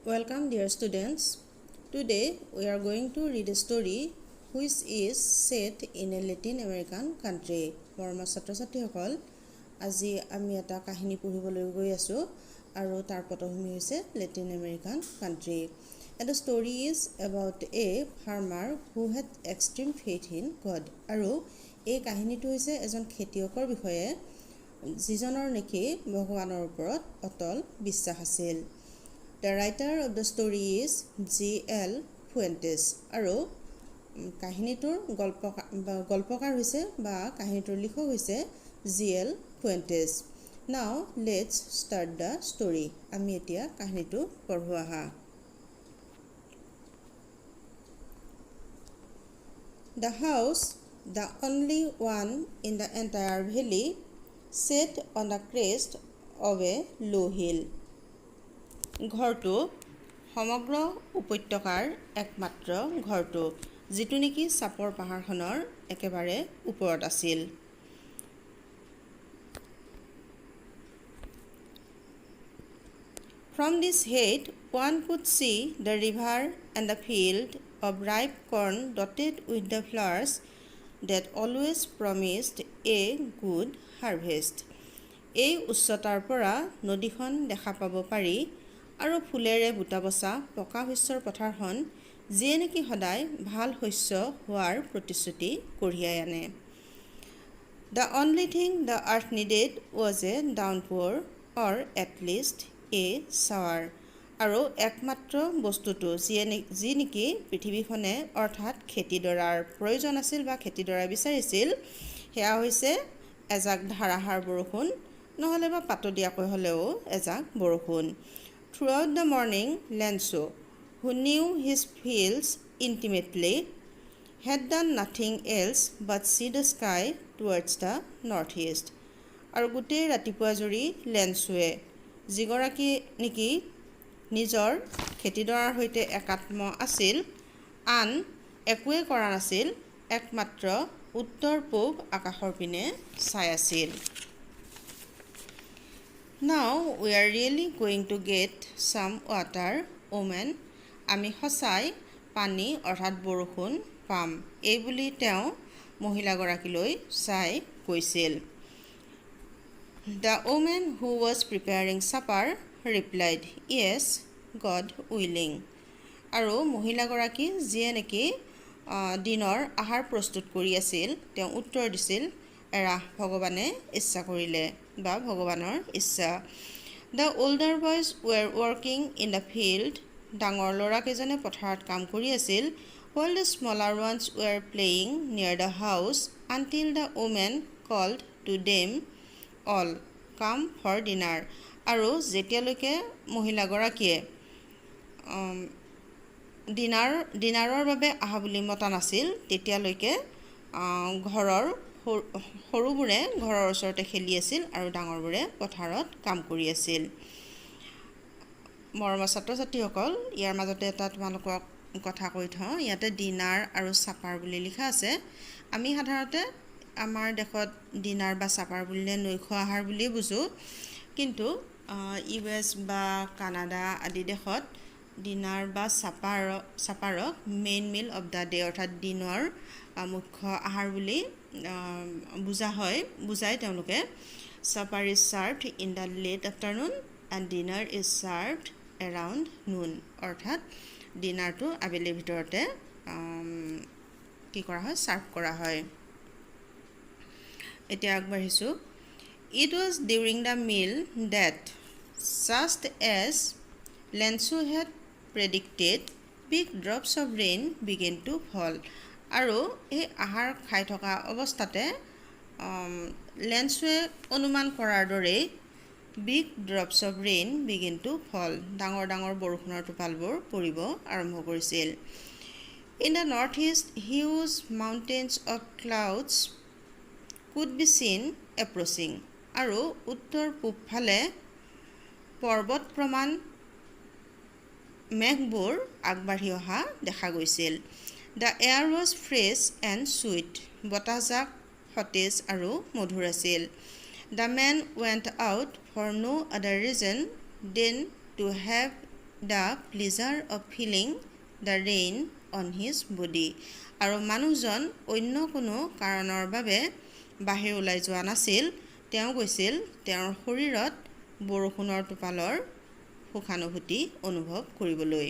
Welcome, dear students. Today we are going to read a story which is set in a Latin American country. মৰমৰ ছাত্ৰ-ছাত্ৰীসকল, আজি আমি এটা কাহিনী পঢ়িবলৈ গৈ আছো আৰু তাৰ পটভূমি হৈছে Latin American country. And the story is about a farmer who had extreme faith in God. আৰু এই কাহিনীটো হৈছে এজন খেতিয়কৰ বিষয়ে যিজনৰ নেকি ভগৱানৰ ওপৰত অটল বিশ্বাস আছিল. The writer of the story is G.L. Fuentes আৰু কাহিনীটোৰ গল্পকাৰ হৈছে বা কাহিনীটোৰ লিখক হৈছে G.L. Fuentes. Now let's start the story. আমি এতিয়া কাহিনীটো পঢ়ো আহা. The house, the only one in the entire valley, sat on the crest of a low hill. ঘৰটো সমগ্ৰ উপত্যকাৰ একমাত্ৰ ঘৰটো যিটো নেকি চাপৰ পাহাৰখনৰ একেবাৰে ওপৰত আছিল. From this height, one could see the river and the field of ripe corn dotted with the flowers that always promised a good harvest. এই উচ্চতাৰ পৰা নদীখন দেখা পাব পাৰি আৰু ফুলেৰে বুটা বছা পকা শস্যৰ পথাৰখন যিয়ে নেকি সদায় ভাল শস্য হোৱাৰ প্ৰতিশ্ৰুতি কঢ়িয়াই আনে. The only thing the earth needed was a downpour or at least a shower. আৰু একমাত্ৰ বস্তুটো যি নেকি পৃথিৱীখনে অৰ্থাৎ খেতিডৰাৰ প্ৰয়োজন আছিল বা খেতিডৰা বিচাৰিছিল সেয়া হৈছে এজাক ধাৰাসাৰ বৰষুণ নহ'লে বা পাতলীয়াকৈ হ'লেও এজাক বৰষুণ. Throughout the morning, Lenzo, who knew his fields intimately, had done nothing else but see the sky towards the northeast. আৰু গোটেই ৰাতিপুৱা জুৰি লেন্সোৱে যিগৰাকী নেকি নিজৰ খেতিডৰাৰ সৈতে একাত্ম আছিল আন একোৱে কৰা নাছিল একমাত্ৰ উত্তৰ পূব আকাশৰ পিনে চাই আছিল. Now we are really going to get some water, woman. আমি সঁচাই পানী অৰ্থাৎ বৰষুণ পাম এই বুলি তেওঁ মহিলাগৰাকীলৈ চাই কৈছিল. The woman who was preparing supper replied, Yes, God willing. আৰু মহিলাগৰাকী যিয়ে নেকি দিনৰ আহাৰ প্ৰস্তুত কৰি আছিল তেওঁ উত্তৰ দিছিল এৰা ভগৱানে ইচ্ছা কৰিলে বা ভগৱানৰ ইচ্ছা. The older boys were working in the field. ডাঙৰ ল'ৰাকেইজনে পথাৰত কাম কৰি আছিল while the smaller ones were playing near the house until the woman called to them all come for dinner. আৰু যেতিয়ালৈকে মহিলাগৰাকীয়ে ডিনাৰৰ বাবে আহা বুলি মতা নাছিল তেতিয়ালৈকে ঘৰৰ সৰুবোৰে ঘৰৰ ওচৰতে খেলি আছিল আৰু ডাঙৰবোৰে পথাৰত কাম কৰি আছিল. মৰমৰ ছাত্ৰ-ছাত্ৰীসকল, ইয়াৰ মাজতে এটা তোমালোকক কথা কৈ থওঁ. ইয়াতে ডিনাৰ আৰু চাপাৰ বুলি লিখা আছে. আমি সাধাৰণতে আমাৰ দেশত ডিনাৰ বা চাপাৰ বুলিলে নৈশ আহাৰ বুলিয়ে বুজোঁ, কিন্তু US বা কানাডা আদি দেশত ডিনাৰ বা চাপাৰক main meal of the day অৰ্থাৎ দিনৰ মুখ্য আহাৰ বুলি বুজাই তেওঁলোকে. Supper is served in the late afternoon and dinner is served around noon. অৰ্থাৎ ডিনাৰটো আবেলিৰ ভিতৰতে কি কৰা হয় সাৰ্ভ কৰা হয়. এতিয়া আগবাঢ়িছোঁ. It was during the meal that just as Lenzo had predicted, big drops of rain began to fall. আৰু এই আহাৰ খাই থকা অৱস্থাতে লেন্সোৱে অনুমান কৰাৰ দৰেই big drops of rain begin to fall ডাঙৰ ডাঙৰ বৰষুণৰ টোপালবোৰ পৰিব আৰম্ভ কৰিছিল. In the north east huge mountains of clouds could be seen approaching. আৰু উত্তৰ পূবফালে পৰ্বত প্ৰমাণ মেঘবোৰ আগবাঢ়ি অহা দেখা গৈছিল. The air was fresh and sweet. বতাহজাক সতেজ আৰু মধুৰ আছিল. The man went out for no other reason than to have the pleasure of feeling the rain on his body. আৰু মানুহজন অন্য কোনো কাৰণৰ বাবে বাহিৰ ওলাই যোৱা নাছিল, তেওঁ গৈছিল তেওঁৰ শৰীৰত বৰষুণৰ টোপালৰ সুখানুভূতি অনুভৱ কৰিবলৈ।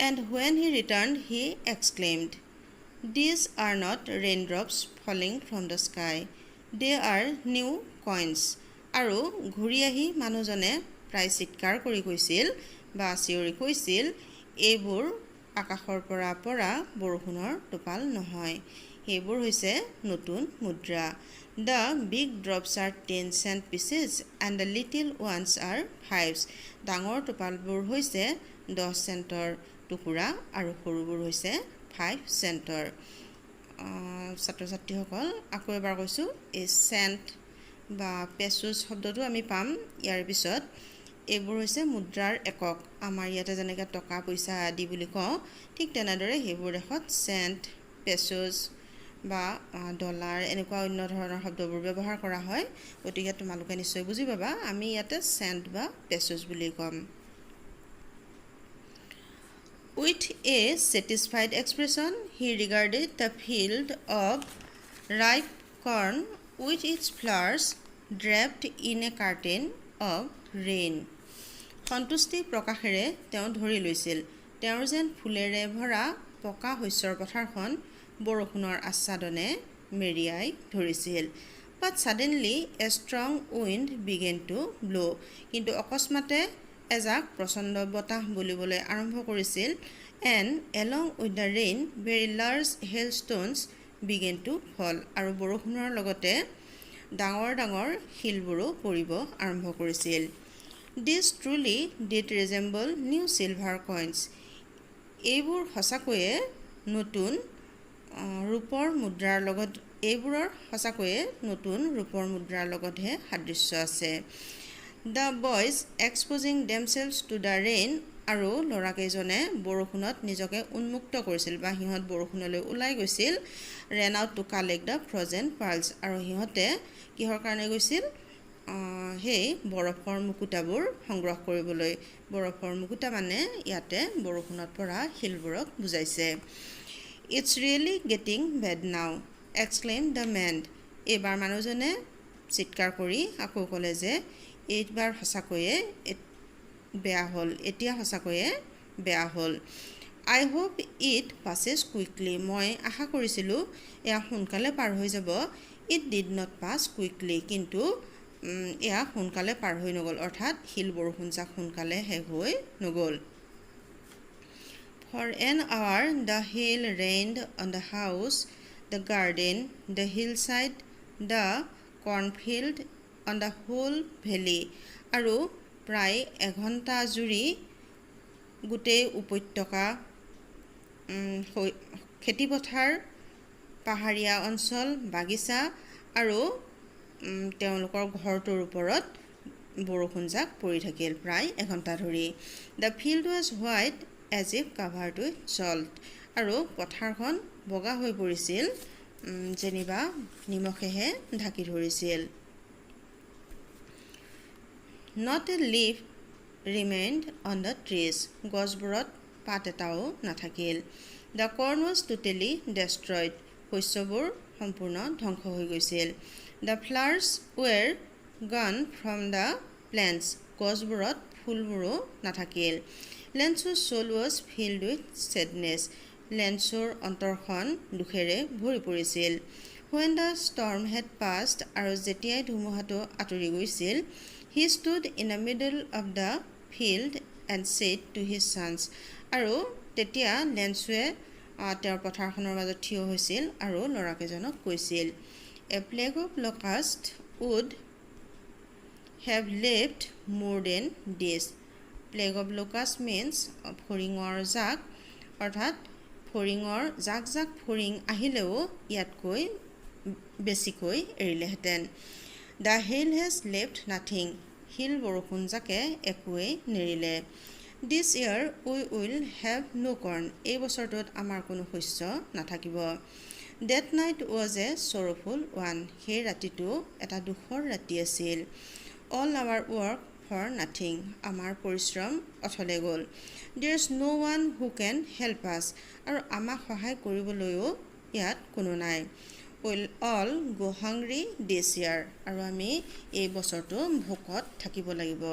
And when he returned, he exclaimed, "These are not raindrops falling from the sky, they are new coins." আৰু ঘূৰি আহি মানুহজনে প্ৰায় চিৎকাৰ কৰি কৈছিল বা চিঞৰি কৈছিল, এইবোৰ আকাশৰ পৰা পৰা বৰষুণৰ টোপাল নহয়, সেইবোৰ হৈছে নতুন মুদ্ৰা। The big drops are 10 cent pieces and the little ones are 5s. ডাঙৰ টোপালবোৰ হৈছে 10 চেণ্টৰ টুকুৰা আৰু সৰুবোৰ হৈছে 5 চেণ্টৰ। ছাত্ৰ ছাত্ৰীসকল আকৌ এবাৰ কৈছোঁ, এই চেণ্ট বা পেচুজ শব্দটো আমি পাম ইয়াৰ পিছত। এইবোৰ হৈছে মুদ্ৰাৰ একক। আমাৰ ইয়াতে যেনেকৈ টকা পইচা আদি বুলি কওঁ, ঠিক তেনেদৰে সেইবোৰ দেশত চেণ্ট, পেচুজ বা ডলাৰ এনেকুৱা অন্য ধৰণৰ শব্দবোৰ ব্যৱহাৰ কৰা হয়। গতিকে তোমালোকে নিশ্চয় বুজি পাবা, আমি ইয়াতে চেণ্ট বা পেচুজ বুলি ক'ম। With a satisfied expression, he regarded the field of ripe corn with its flowers draped in a curtain of rain. সন্তুষ্টি প্ৰকাশেৰে তেওঁ ধৰি লৈছিল, তেওঁৰ যেন ফুলেৰে ভৰা পকা শস্যৰ পথাৰখন বৰষুণৰ আচ্ছাদনে মেৰিয়াই ধৰিছিল। But suddenly a strong wind began to blow. কিন্তু অকস্মাতে এজাক প্ৰচণ্ড বতাহ বলিবলৈ আৰম্ভ কৰিছিল। And along with the rain, very large hailstones began to fall. আৰু বৰষুণৰ লগতে ডাঙৰ ডাঙৰ শিলবোৰো পৰিব আৰম্ভ কৰিছিল। This truly did resemble new silver coins. এইবোৰ সঁচাকৈয়ে নতুন ৰূপৰ মুদ্ৰাৰ লগত লগতহে সাদৃশ্য আছে। The boys exposing themselves to the rain. আৰু ল'ৰাকেইজনে বৰষুণত নিজকে উন্মুক্ত কৰিছিল বা সিহঁত বৰষুণলৈ ওলাই গৈছিল। ran out to collect the frozen pearls. আৰু সিহঁতে কিহৰ কাৰণে গৈছিল? সেই বৰফৰ মুকুতাবোৰ সংগ্ৰহ কৰিবলৈ। বৰফৰ মুকুতা মানে ইয়াতে বৰষুণত পৰা শিলবোৰক বুজাইছে। It's really getting bad now, exclaimed the man. এইবাৰ মানুহজনে চিৎকাৰ কৰি আকৌ ক'লে যে এইবাৰ সঁচাকৈয়ে বেয়া হ'ল, এতিয়া সঁচাকৈয়ে বেয়া হ'ল। I hope it passes quickly. মই আশা কৰিছিলোঁ এয়া সোনকালে পাৰ হৈ যাব। It did not pass quickly. কিন্তু এয়া সোনকালে পাৰ হৈ নগ'ল, অৰ্থাৎ শিল বৰষুণজাক সোনকালে শেষ হৈ নগ'ল। For an hour the hail rained on the house, the garden, the hillside, the cornfield, on the whole valley. আৰু প্ৰায় এঘণ্টা জুৰি গোটেই উপত্যকা, খেতিপথাৰ, পাহাৰীয়া অঞ্চল, বাগিচা আৰু তেওঁলোকৰ ঘৰটোৰ ওপৰত বৰষুণজাক পৰি থাকিল প্ৰায় এঘণ্টা ধৰি। The field was white as if covered with salt. আৰু পথাৰখন বগা হৈ পৰিছিল, যেনিবা নিমখেহে ঢাকি ধৰিছিল। Not a leaf remained on the trees. গছবোৰত পাত এটাও নাথাকিল। The corn was totally destroyed. শস্যবোৰ সম্পূৰ্ণ ধ্বংস হৈ গৈছিল। The flowers were gone from the plants. গছবোৰত ফুলবোৰো নাথাকিল। Lensu's soul was filled with sadness. লেন্সুৰ অন্তৰখন দুখেৰে ভৰি পৰিছিল। When the storm had passed, আৰু যেতিয়াই ধুমুহাটো আঁতৰি গৈছিল, he stood in the middle of the field and said to his sons. আৰু তেতিয়া লেন্সুৱে তেওঁৰ পথাৰখনৰ মাজত থিয় হৈছিল আৰু ল'ৰাকেইজনক কৈছিল, A plague of locusts would have left more than this. Plague of locusts means ফৰিঙৰ জাক, অৰ্থাৎ ফৰিঙৰ জাক জাক ফৰিং আহিলেও ইয়াতকৈ বেছিকৈ এৰিলেহেঁতেন। The hail has left nothing. শিল বৰষুণজাকে একোৱেই নেৰিলে। This year we will have no corn. এই বছৰটোত আমাৰ কোনো শস্য নাথাকিব। That night was a sorrowful one. সেই ৰাতিটো এটা দুখৰ ৰাতি আছিল। All our work for nothing. আমাৰ পৰিশ্ৰম অথলে গ'ল. There is no one who can help us. আৰু আমাক সহায় কৰিবলৈও ইয়াত কোনো নাই. We'll all go hungry this year. আৰু আমি এই বছৰটো ভোকত থাকিব লাগিব.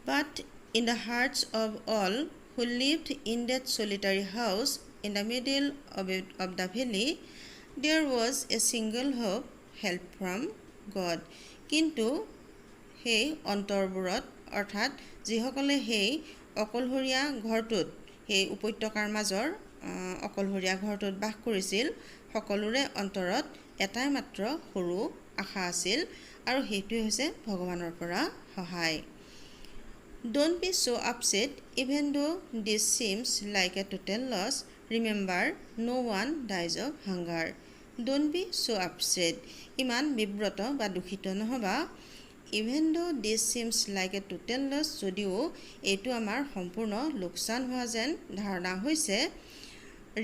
But in the hearts of all who lived in that solitary house in the middle of the valley, there was a single hope, help from God. কিন্তু সেই অন্তৰবোৰত অৰ্থাৎ যিসকলে সেই অকলশৰীয়া ঘৰটোত সেই উপত্যকাৰ মাজৰ অকলশৰীয়া ঘৰটোত বাস কৰিছিল সকলোৰে অন্তৰত এটাই মাত্ৰ সৰু আশা আছিল আৰু সেইটোৱে হৈছে ভগৱানৰ পৰা সহায়. Don't be so upset even though this seems like a total loss. Remember, no one dies of hunger. Don't be so upset. ইমান বিব্ৰত বা দুখিত নহবা. Even though this seems like a total loss, যদিও এইটো আমাৰ সম্পূৰ্ণ লোকচান হোৱা যেন ধাৰণা হৈছে.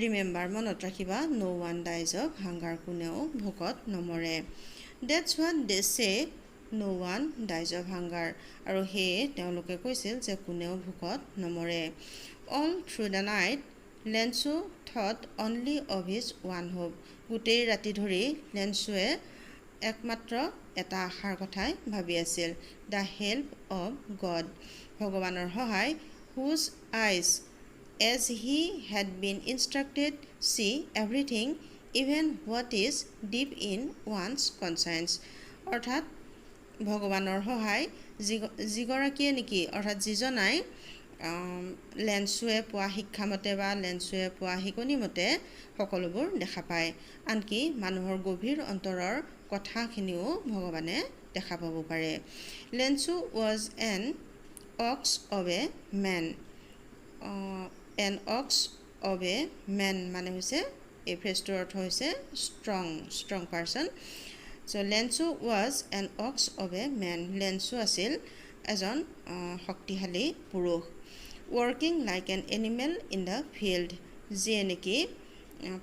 Remember, মনত ৰাখিবা, no one dies of hunger. কোনেও ভোকত নমৰে. That's what they say. No one dies of hunger. আৰু সেয়ে তেওঁলোকে কৈছিল যে কোনেও ভোকত নমৰে. All through the night, Lensu thought only of his one hope. গোটেই ৰাতি ধৰি লেনচুৱে একমাত্ৰ এটা আশাৰ কথাই ভাবি আছিল. The help of God. ভগৱানৰ সহায়. Whose eyes, as he had been instructed, see everything, even what is deep in one's conscience. অৰ্থাৎ ভগৱানৰ সহায় যিগৰাকীয়ে নেকি অৰ্থাৎ যিজনাই লেনচুৱে পোৱা শিক্ষামতে বা লেনচুৱে পোৱা শিকনি মতে সকলোবোৰ দেখা পায়. আনকি মানুহৰ গভীৰ অন্তৰৰ কথাখিনিও ভগৱানে দেখা পাব পাৰে. Lencho was an ox of a man. An ox of a man মানে হৈছে এই ফ্ৰেজটোৰ অৰ্থ হৈছে strong person. So Lensu was an ox of a man. Lensu আছিল এজন শক্তিশালী পুৰুষ. Working like an animal in the field. যিয়ে নেকি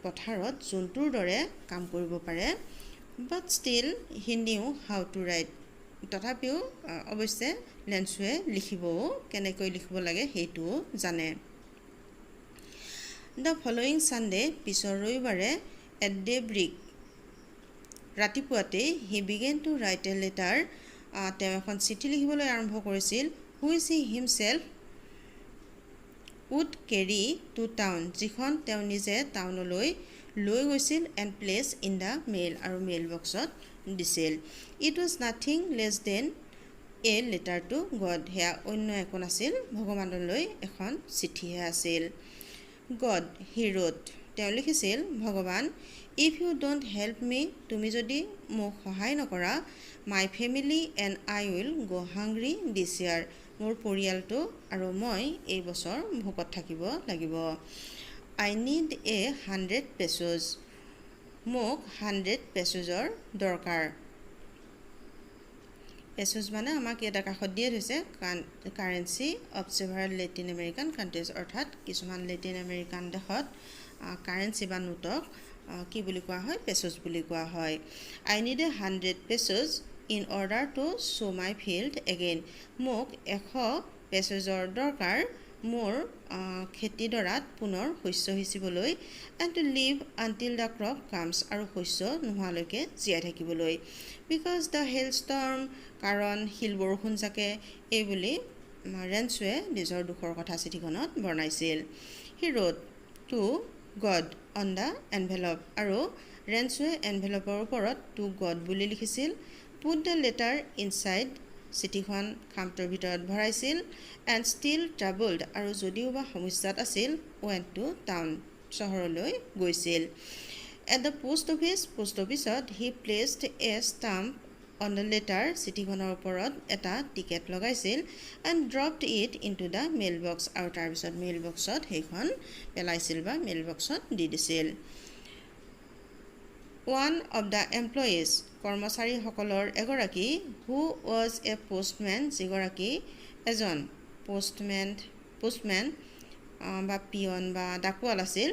পথাৰত জন্তুৰ দৰে কাম কৰিব পাৰে. But still he knew how to write. তথাপিও অৱশ্যে লেনচুৱে লিখিবও কেনেকৈ লিখিব লাগে সেইটোও জানে. The following Sunday, পিছৰ ৰবিবাৰে at daybreak, ৰাতিপুৱাতে he began to write a letter. তেওঁ এখন চিঠি লিখিবলৈ আৰম্ভ কৰিছিল. Which he himself would carry to town. যিখন তেওঁ নিজে টাউনলৈ লৈ গৈছিল and place in the mail. আৰু মেইল বক্সত দিছিল. It was nothing less than a letter to God. সেয়া অন্য একো নাছিল, ভগৱানলৈ এখন চিঠিহে আছিল. God, he wrote. তেওঁ লিখিছিল, ভগৱান, if you don't help me, তুমি যদি মোক সহায় নকৰা, my family and I will go hungry this year. মোৰ পৰিয়ালটো আৰু মই এই বছৰ ভোকত থাকিব লাগিব. I need a 100 pesos. মোক 100 পেচোজৰ দৰকাৰ. পেচোজ মানে আমাক এটা কাষত দিয়ে থৈছে currency of several Latin American countries. অৰ্থাৎ কিছুমান লেটিন আমেৰিকান দেশত কাৰেঞ্চি বা নোটক কি বুলি কোৱা হয়, পেচোজ বুলি কোৱা হয়. I need a 100 pesos in order to sow my field again. মোক 100 পেচোজৰ দৰকাৰ মোৰ খেতিডৰাত পুনৰ শস্য সিঁচিবলৈ. and to live until the crop comes. আৰু শস্য নোহোৱালৈকে জীয়াই থাকিবলৈ. because the hailstorm. কাৰণ শিল বৰষুণ জাকে এই বুলি লেনচুৱে নিজৰ দুখৰ কথা চিঠিখনত বৰ্ণাইছিল. he wrote to God on the envelope. আৰু লেনচুৱে এনভেলপৰ ওপৰত to God বুলি লিখিছিল. put the letter inside. চিঠিখন খামটোৰ ভিতৰত ভৰাইছিল. and still troubled. আৰু যদিও বা সমস্যাত আছিল, went to town. চহৰলৈ গৈছিল. at the post officeত he placed a stamp on the letter. চিঠিখনৰ ওপৰত এটা টিকেট লগাইছিল. and dropped it into the mailbox. আৰু তাৰপিছত মেইল বক্সত সেইখন পেলাইছিল বা মেইল বক্সত দি দিছিল. one of the employees. কৰ্মচাৰীসকলৰ এগৰাকী who was a postman. যিগৰাকী এজন postman বা পিয়ন বা ডাকুৱাল আছিল.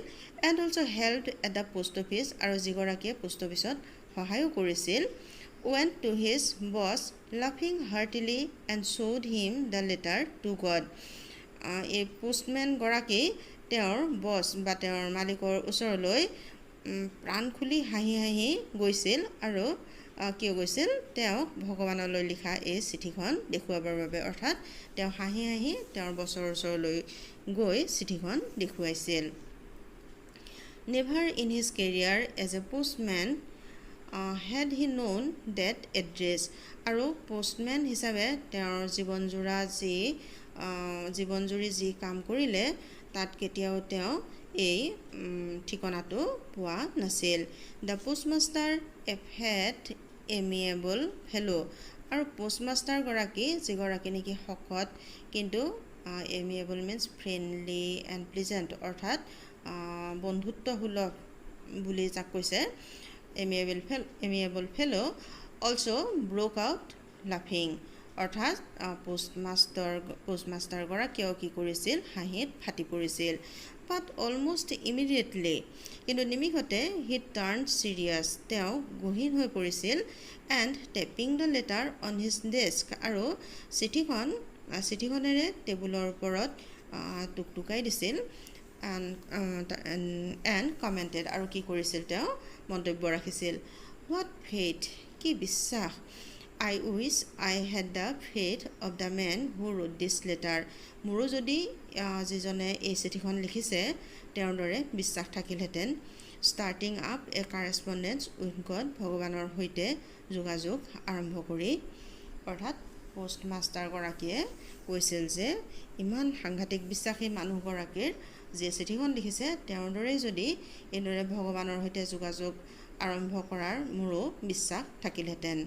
and also helped at the post office. আৰু যিগৰাকীয়ে পোষ্ট অফিচত সহায়ো কৰিছিল. went to his boss laughing heartily and showed him the letter to God. এই পোষ্টমেন গৰাকী তেওঁৰ বছ বা তেওঁৰ মালিকৰ ওচৰলৈ প্ৰাণ খুলি হাঁহি হাঁহি গৈছিল আৰু কিয় গৈছিল তেওঁক ভগৱানলৈ লিখা এই চিঠিখন দেখুৱাবৰ বাবে অৰ্থাৎ তেওঁ হাঁহি হাঁহি তেওঁৰ বছৰ ওচৰলৈ গৈ চিঠিখন দেখুৱাইছিল Never in his career as a postman had he known that address আৰু পোষ্টমেন হিচাপে তেওঁৰ জীৱনজুৰি যি কাম কৰিলে তাত কেতিয়াও তেওঁ এই ঠিকনাটো পোৱা নাছিল the postmaster a fat amiable fellow আৰু পোষ্টমাষ্টাৰ গৰাকী যিগৰাকী নেকি শকত কিন্তু amiable means friendly and pleasant অৰ্থাৎ বন্ধুত্বসুলভ বুলি যাক কৈছে amiable fellow also' broke out লাফিং অৰ্থাৎ পোষ্টমাষ্টাৰ গৰাকীয়েও কি কৰিছিল হাঁহিত ফাটি পৰিছিল বাট অলমষ্ট ইমিডিয়েটলি কিন্তু নিমিষতে হি টাৰ্ণ ছিৰিয়াছ তেওঁ গহীন হৈ পৰিছিল and tapping the letter on his desk আৰু চিঠিখনেৰে টেবুলৰ ওপৰত টুকটুকাই দিছিল এণ্ড কমেণ্টেড আৰু কি কৰিছিল তেওঁ মন্তব্য ৰাখিছিল হোৱাট ফেইথ কি বিশ্বাস I wish I had the faith of the man who wrote this letter. মোৰো যদি যিজনে এই চিঠিখন লিখিছে তেওঁৰ দৰে বিশ্বাস থাকিলহেঁতেন starting up a correspondence with God ভগৱানৰ সৈতে যোগাযোগ আৰম্ভ কৰি অৰ্থাৎ পোষ্টমাষ্টাৰগৰাকীয়ে কৈছিল যে ইমান সাংঘাতিক বিশ্বাসী মানুহগৰাকীৰ যে চিঠিখন লিখিছে তেওঁৰ দৰেই যদি এইদৰে ভগৱানৰ সৈতে যোগাযোগ আৰম্ভ কৰাৰ মোৰো বিশ্বাস থাকিলহেঁতেন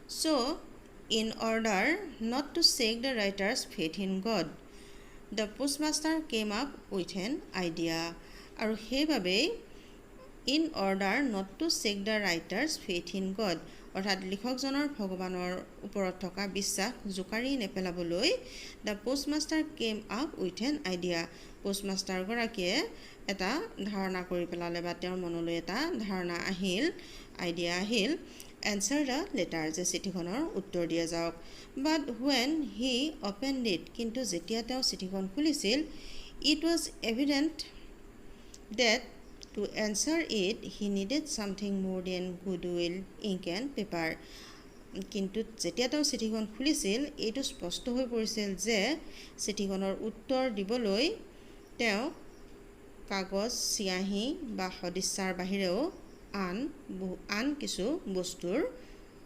So, in order not to shake the writer's faith in God, the postmaster came up with an idea. আৰু সেইবাবে in order not to shake the writer's faith in God, অৰ্থাৎ লিখকজনৰ ভগৱানৰ ওপৰত থকা বিশ্বাস জোকাৰি নেপেলাবলৈ the postmaster came up with an idea. পোষ্টমাষ্টাৰগৰাকীয়ে এটা ধাৰণা কৰি পেলালে বা তেওঁৰ মনলৈ এটা ধাৰণা আইডিয়া আহিল answer the letter যে চিঠিখনৰ উত্তৰ দিয়া যাওক but when he opened it কিন্তু যেতিয়া তেওঁ চিঠিখন খুলিছিল it was evident that to answer it he needed something more than goodwill ink and paper কিন্তু যেতিয়া তেওঁ চিঠিখন খুলিছিল এইটো স্পষ্ট হৈ পৰিছিল যে চিঠিখনৰ উত্তৰ দিবলৈ তেওঁ কাগজ চিয়াহী বা সদিচ্ছাৰ বাহিৰেও আন কিছু বস্তুৰ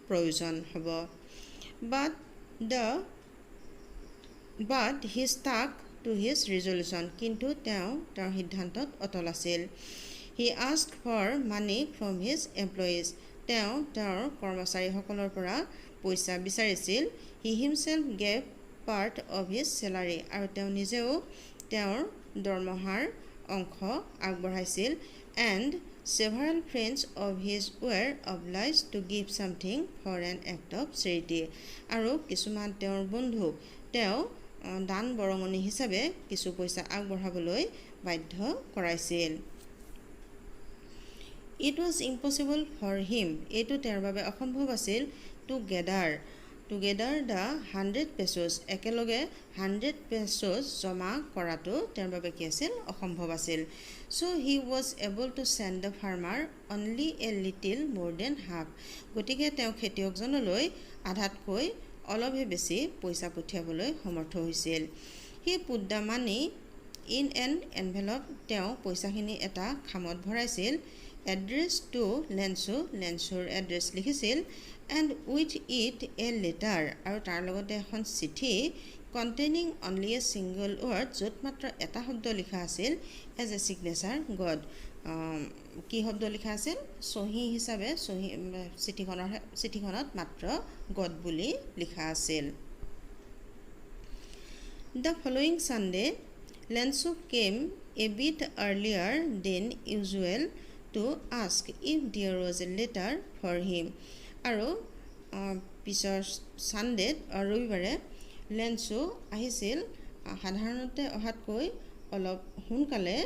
প্ৰয়োজন হ'ব but he stuck to his resolution কিন্তু তেওঁ তেওঁৰ সিদ্ধান্তত অটল আছিল he asked for money from his employees তেওঁ তেওঁৰ কৰ্মচাৰীসকলৰ পৰা পইচা বিচাৰিছিল he himself gave part of his salary আৰু তেওঁ নিজেও তেওঁৰ দৰমহাৰ অংশ আগবঢ়াইছিল and several friends of his were obliged to give something for an act of charity আৰু কিছুমান তেওঁৰ বন্ধুক তেওঁ দান বৰঙণি হিচাপে কিছু পইচা আগবঢ়াবলৈ বাধ্য কৰাইছিল It was impossible for him এইটো তেওঁৰ বাবে অসম্ভৱ আছিল to gather the 100 pesos একেলগে 100 pesos জমা কৰাটো তেওঁৰ বাবে কি আছিল অসম্ভৱ আছিল so he was able to send the farmer only a little more than half গতিকে তেওঁ খেতিয়কজনলৈ আধাতকৈ অলপহে বেছি পইচা পঠিয়াবলৈ সমৰ্থ হৈছিল he put the money in an envelope তেওঁ পইচাখিনি এটা খামত ভৰাইছিল address to লেন্সুৰ এড্ৰেছ লিখিছিল and with it a letter আৰু তাৰ লগতে এখন চিঠি containing only a single word য'ত মাত্ৰ এটা শব্দ লিখা আছিল as a signature God কি শব্দ লিখা আছিল সহি হিচাপে চিঠিখনত মাত্ৰ God বুলি লিখা আছিল The following Sunday Lensu came a bit earlier than usual to ask if there was a letter for him আৰু পিছৰ ছানডেত ৰবিবাৰে লেন্সু আহিছিল সাধাৰণতে অহাতকৈ অলপ সোনকালে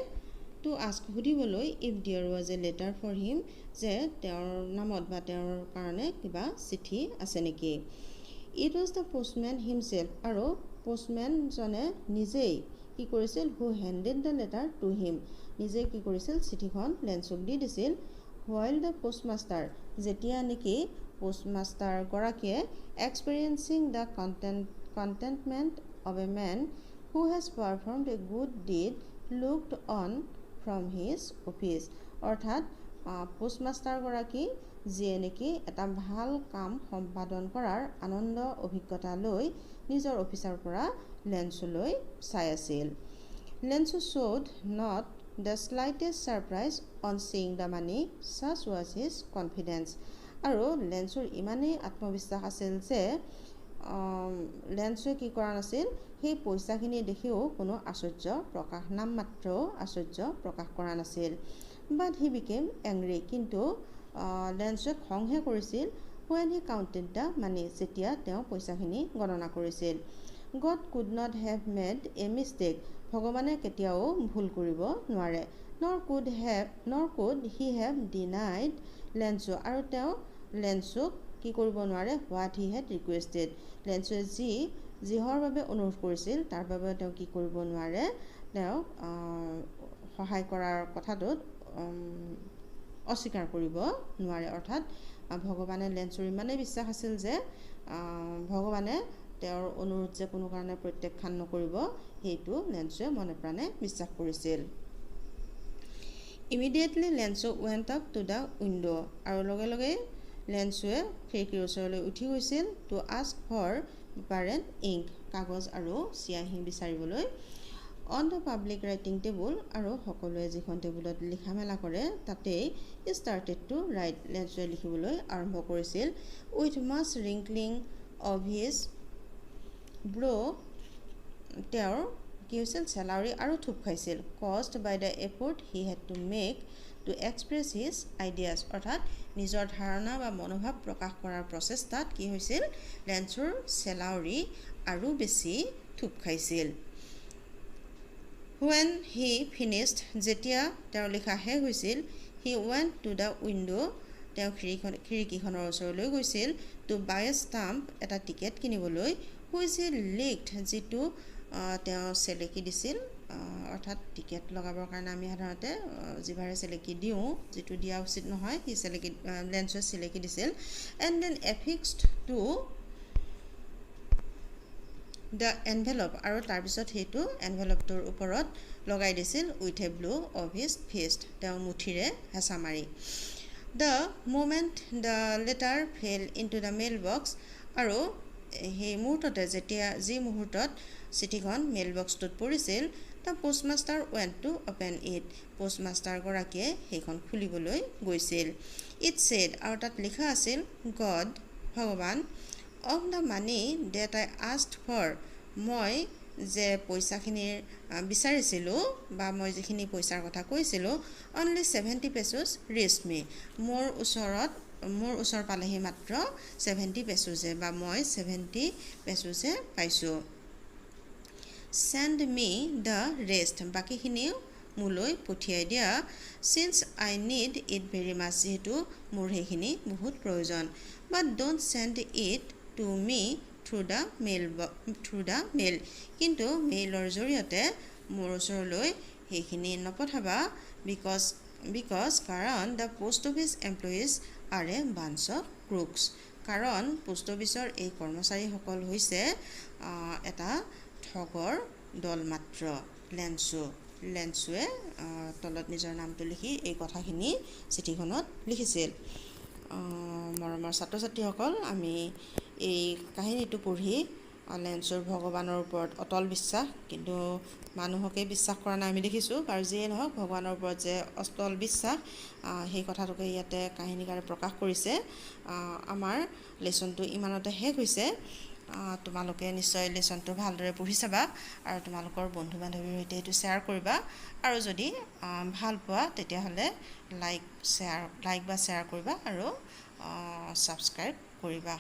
টু আস্ক সুধিবলৈ if there was a letter for him যে তেওঁৰ নামত বা তেওঁৰ কাৰণে কিবা চিঠি আছে নেকি। It was the postman himself আৰু পোষ্টমেনজনে নিজেই কি কৰিছিল who handed the letter to him নিজে কি কৰিছিল চিঠিখন লেঞ্চক দি দিছিল। হোৱাইল দ্য পোষ্টমাষ্টাৰ যেতিয়া নেকি পোষ্টমাষ্টাৰগৰাকীয়ে experiencing the contentment of a man who has performed a good deed looked on from his office অৰ্থাৎ পোষ্টমাষ্টাৰগৰাকী যিয়ে নেকি এটা ভাল কাম সম্পাদন কৰাৰ আনন্দ অভিজ্ঞতা লৈ নিজৰ অফিচৰ পৰা লেঞ্চলৈ চাই আছিল। Lencho showed not the slightest surprise on seeing the money such was his confidence আৰু লেঞ্চৰ ইমানেই আত্মবিশ্বাস আছিল যে লেঞ্চে কি কৰা নাছিল সেই পইচাখিনি দেখিও কোনো নামমাত্ৰও আশ্চৰ্য প্ৰকাশ কৰা নাছিল। বাট হি বিকেম এংগ্ৰি কিন্তু লেঞ্চে খংহে কৰিছিল when he counted the money যেতিয়া তেওঁ পইচাখিনি গণনা কৰিছিল। God could not have made a mistake ভগৱানে কেতিয়াও ভুল কৰিব নোৱাৰে। nor could he have denied Lencho আৰু তেওঁ লেঞ্চক কি কৰিব নোৱাৰে what he had requested লেঞ্চে যিহৰ বাবে অনুৰোধ কৰিছিল তাৰ বাবে তেওঁ কি কৰিব নোৱাৰে তেওঁ সহায় কৰাৰ কথাটোত অস্বীকাৰ কৰিব নোৱাৰে। অৰ্থাৎ ভগৱানে লেঞ্চৰ ইমানেই বিশ্বাস আছিল যে ভগৱানে তেওঁৰ অনুৰোধ যে কোনো কাৰণে প্ৰত্যাখ্যান নকৰিব সেইটো লেঞ্চে মনে প্ৰাণে বিশ্বাস কৰিছিল। Immediately Lencho went up to the window' আৰু লগে লগে লেঞ্চোৱে খিৰিকীৰ ওচৰলৈ উঠি গৈছিল to ask for paper and ink কাগজ আৰু চিয়াহী বিচাৰিবলৈ। On the public writing table আৰু সকলোৱে যিখন টেবুলত লিখা মেলা কৰে তাতেই ষ্টাৰ্টেড টু ৰাইট লেঞ্চোৱে লিখিবলৈ আৰম্ভ কৰিছিল। With much wrinkling of his brow' তেওঁৰ কি হৈছিল চেলাউৰি আৰু থুপ খাইছিল। Caused by the effort he had to make to express his ideas অৰ্থাৎ নিজৰ ধাৰণা বা মনোভাৱ প্ৰকাশ কৰাৰ প্ৰচেষ্টাত কি হৈছিল লেঞ্চৰ চেলাউৰি আৰু বেছি থুপ খাইছিল। When he finished যেতিয়া তেওঁৰ লিখা শেষ হৈছিল he went to the window তেওঁ খিৰিকীখনৰ ওচৰলৈ গৈছিল to buy a stamp এটা টিকেট কিনিবলৈ which he licked যিটো তেওঁ চেলেকি দিছিল অৰ্থাৎ টিকেট লগাবৰ কাৰণে আমি সাধাৰণতে জিভাৰে চেলেকি দিওঁ যিটো দিয়া উচিত নহয় সি লেঞ্চে চেলেকি দিছিল and then affixed to the envelope আৰু তাৰপিছত সেইটো এনভেলপটোৰ ওপৰত লগাই দিছিল with a blow of his fist তেওঁ মুঠিৰে হেঁচা মাৰি। The moment the letter fell into the mail box আৰু সেই মুহূৰ্ততে যি মুহূৰ্তত চিঠিখন মেইল বক্সটোত পৰিছিল the postmaster went to open it পোষ্টমাষ্টাৰগৰাকীয়ে সেইখন খুলিবলৈ গৈছিল। ইট ছেড আৰু তাত লিখা আছিল গড ভগৱান of the money that I asked for মই যে পইচাখিনিৰ বিচাৰিছিলোঁ বা মই যিখিনি পইচাৰ কথা কৈছিলোঁ অনলি 70 পেচোছ ৰিষ্ট মি মোৰ ওচৰ পালেহি মাত্ৰ 70 পেচোছে বা মই 70 পেচোছে পাইছোঁ। চেণ্ড মি দ্য ৰেষ্ট বাকীখিনিও মোলৈ পঠিয়াই দিয়া since I need it very much যিহেতু মোৰ সেইখিনি বহুত প্ৰয়োজন but don't send it to me through the mail কিন্তু মেইলৰ জৰিয়তে মোৰ ওচৰলৈ সেইখিনি নপঠাবা বিকজ কাৰণ the post office employees are a bunch of crooks কাৰণ পোষ্ট অফিচৰ এই কৰ্মচাৰীসকল হৈছে এটা ঠগৰ দল মাত্ৰ। লেঞ্চোৱে তলত নিজৰ নামটো লিখি এই কথাখিনি চিঠিখনত লিখিছিল। মৰমৰ ছাত্ৰ ছাত্ৰীসকল আমি এই কাহিনীটো পঢ়ি লেঞ্চৰ ভগৱানৰ ওপৰত অটল বিশ্বাস কিন্তু মানুহকে বিশ্বাস কৰা নাই আমি দেখিছোঁ আৰু যিয়ে নহওক ভগৱানৰ ওপৰত যে অটল বিশ্বাস সেই কথাটোকে ইয়াতে কাহিনীকাৰে প্ৰকাশ কৰিছে। আমাৰ লেচনটো ইমানতে শেষ হৈছে। তোমালোকে নিশ্চয় লেচনটো ভালদৰে পঢ়ি চাবা আৰু তোমালোকৰ বন্ধু বান্ধৱীৰ সৈতে এইটো শ্বেয়াৰ কৰিবা আৰু যদি ভাল পোৱা তেতিয়াহ'লে লাইক বা শ্বেয়াৰ কৰিবা আৰু ছাবস্ক্ৰাইব কৰিবা।